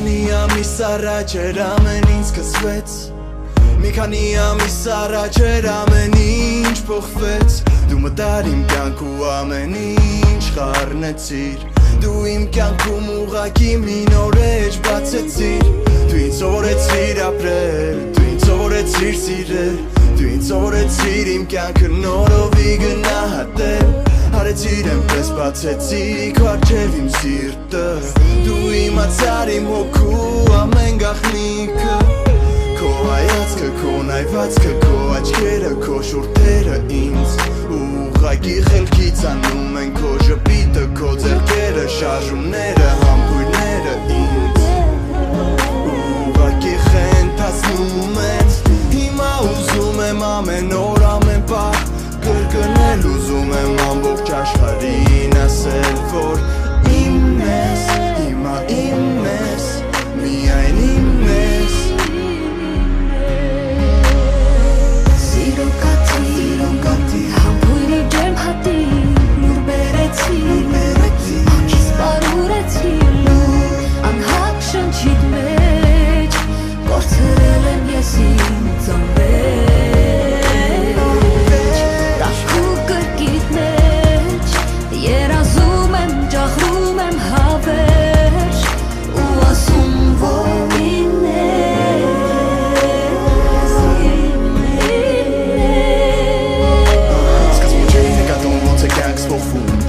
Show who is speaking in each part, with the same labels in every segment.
Speaker 1: քանի ամիս առաջ էր ամեն ինչ սկսվեց Մի քանի ամիս առաջ էր ամեն ինչ փոխվեց Դու մտար իմ կյանք ու ամեն ինչ խառնեցիր Դու իմ կյանքում ուղղակի մի նոր էջ բացեցիր Դու ինձ սովորեցիր ապրել Դու ինձ սովորեցիր սիրել Դու ինձ սովորեցիր իմ կյանքը նորովի գնահատել Հարեցիր էնպես բացեցի քո առջև իմ սիրտը Դու իմացար իմ հոգու ամեն գաղտնիքը Քո հայացքը, քո նայվածքը, քո աչքերը, քո շուրթերը ինձ Ուղղակի խելքից անում են քո ժպիտը, քո ձեռքերը, շարժումները, համբույրները ինձ Ուղղակի խենթացնում են Հիմա ուզում եմ ամեն օր, ամեն պահ Կրկնել ուզում եմ ամբողջ աշխարհին ասել, որ իմ ես, հիմա իմ ես, միայն իմ ես
Speaker 2: Սիրո կաթի, համբույրի ջերմ հատի, նուր բերեցի, ակիս պարուրեցի Անհակ շնչիդ մեջ, կորցրել եմ ես ինձ անվեր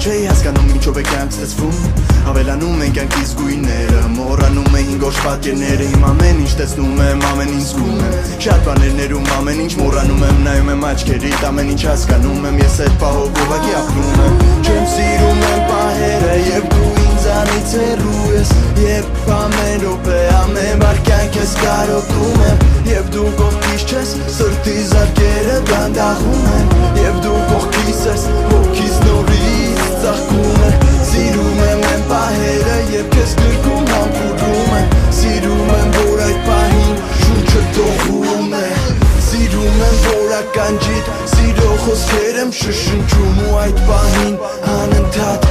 Speaker 1: Չէի հասկանում ինչով է կյանք ստացվում Հավելանում են կյանքիս գույները Մոռանում են հինգ օր պատկերները Իմ ամեն ինչ տեսնում եմ, ամեն ինչ զգում եմ Շատ բաներ ներում, ամեն ինչ մոռանում եմ Նայում եմ աչքերիդ, ամեն ինչ հասկանում եմ Ես այդ պահով ուղղակի ապրում եմ Չեմ սիրում եմ պահերը Երբ դու ինձանից հեռու ես Երբ ամեն րոպե, ամեն վայրկյան քեզ կարոտում եմ Երբ դու կողքիս չես, սրտի զարկերը դանդաղում են Երբ դու կողքիս ես, հոգիս նորից ծաղկում է Սիրում եմ են պահերը, երբ քեզ գրկում համբուրում է Սիրում եմ, որ այդ պահին շունչը տողում է Սիրում եմ, որ ականջիդ սիրո խոսքեր եմ շշնչում ու այդ պահին անընդհատ